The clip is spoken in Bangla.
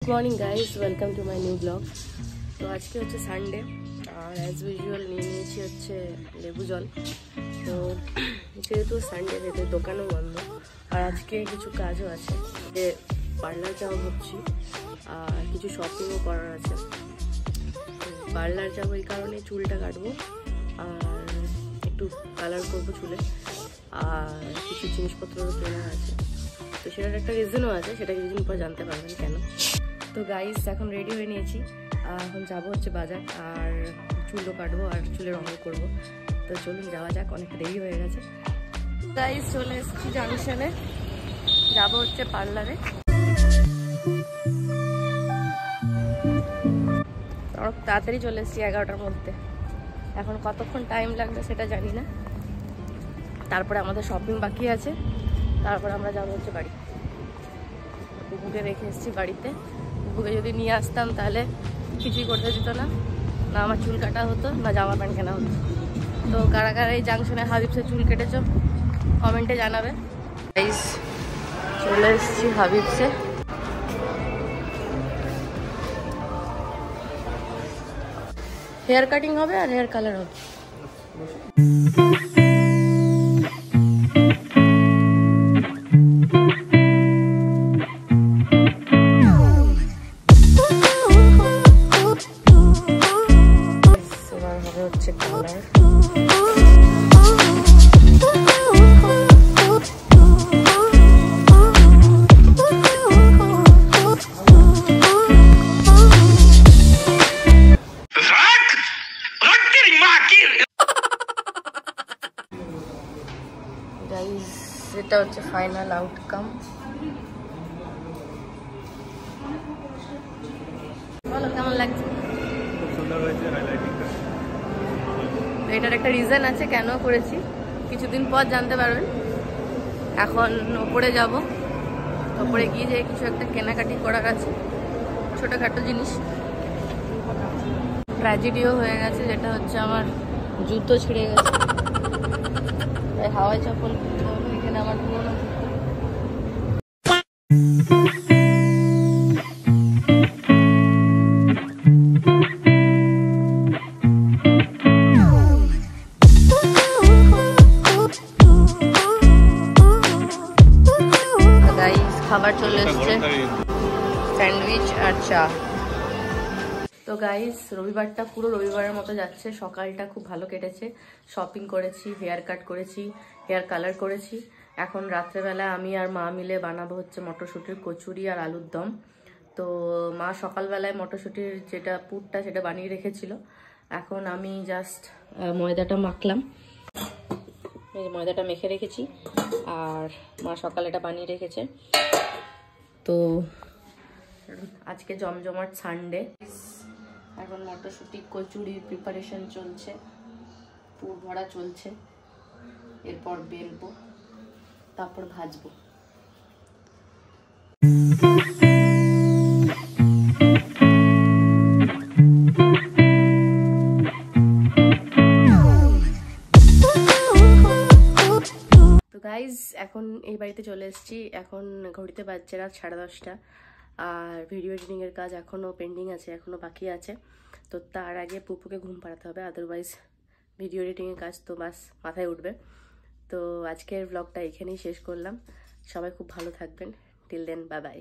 Morning guys, welcome to my new blog. তো আজকে হচ্ছে সানডে আর অ্যাজ ইউজুয়াল নিয়েছি হচ্ছে লেবু জল। তো যেহেতু সানডে যেহেতু দোকানও বন্ধ আর আজকে কিছু কাজও আছে, যে পার্লার যাওয়া ভাবছি আর কিছু শপিংও করার আছে। পার্লার যাবো এই কারণে চুলটা কাটবো আর একটু কালার করবো চুলে, আর কিছু জিনিসপত্রও কেনা আছে। তো সেটার একটা রিজনও আছে, সেটা কিছুদিন পর জানতে পারবেন কেন। তো গাইস এখন রেডি হয়ে নিয়েছি, এখন যাবো হচ্ছে বাজার আর চুলও কাটবো আর চুলে রঙও করবো। তো চলুন যাওয়া যাক, অনেক দেরি হয়ে গেছে। গাইস চলে এসেছি জাংশনে, যাবো হচ্ছে পার্লারে। তাড়াতাড়ি চলে এসেছি 11টার মধ্যে, এখন কতক্ষণ টাইম লাগবে সেটা জানি না। তারপরে আমাদের শপিং বাকি আছে, তারপরে আমরা যাবো হচ্ছে বাড়ি। বুবুকে রেখে এসেছি বাড়িতে। বুবুকে যদি নিয়ে আসতাম তাহলে কিছুই করতে দিত না, না আমার চুল কাটা হতো না জামা প্যান্ট কেনা হতো। তো কারা কারা এই জাংশনে হাবিবসে চুল কেটেছ কমেন্টে জানাবে। চলে এসেছি হাবিবসে। হেয়ার কাটিং হবে আর হেয়ার কালার হবে। হচ্ছে কালার। গাইস এটা হচ্ছে ফাইনাল আউটকাম। বলো কেমন লাগছে? খুব সুন্দর হয়েছে হাইলাইটিংটা। এটার একটা রিজন আছে কেন করেছি, কিছুদিন পর জানতে পারবেন। এখন ওপরে যাব, ওপরে গিয়ে যে কিছু একটা কেনাকাটি করার আছে, ছোটোখাটো জিনিস। ট্র্যাজেডিও হয়ে গেছে, যেটা হচ্ছে আমার জুতো ছিঁড়ে গেছে, তাই হাওয়াই চপ্পল কিনতে হলো। এখানে আমার পুরোনো জুতো। খাবার চলে এসছে, স্যান্ডউইচ আর চা। তো গাইস রবিবারটা পুরো রবিবারের মতো যাচ্ছে। সকালটা খুব ভালো কেটেছে, শপিং করেছি, হেয়ার কাট করেছি, হেয়ার কালার করেছি। এখন রাত্রেবেলা আমি আর মা মিলে বানাবো হচ্ছে মটরশুঁটির কচুরি আর আলুর দম। তো মা সকালবেলায় মটরশুঁটির যেটা পুরটা সেটা বানিয়ে রেখেছিল, এখন আমি জাস্ট ময়দাটা মাখলাম। এই ময়দাটা মেখে রেখেছি আর মা সকালে এটা বানিয়ে রেখেছে। তো আজকে জমজমাট সানডে। এখন মটরশুঁটি কচুরির প্রিপারেশন চলছে, পুর ভরা চলছে। এরপর বেলবো, তারপর ভাজবো। গাইজ এখন এই বাড়িতে চলে এসেছি, এখন ঘড়িতে বাজছে রাত 10:30। আর ভিডিও এডিটিংয়ের কাজ এখনও পেন্ডিং আছে, এখনও বাকি আছে। তো তার আগে পুপুকে ঘুম পাড়াতে হবে, আদারওয়াইজ ভিডিও এডিটিংয়ের কাজ তো বাস মাথায় উঠবে। তো আজকের ব্লগটা এখানেই শেষ করলাম। সবাই খুব ভালো থাকবেন। Till then, bye by.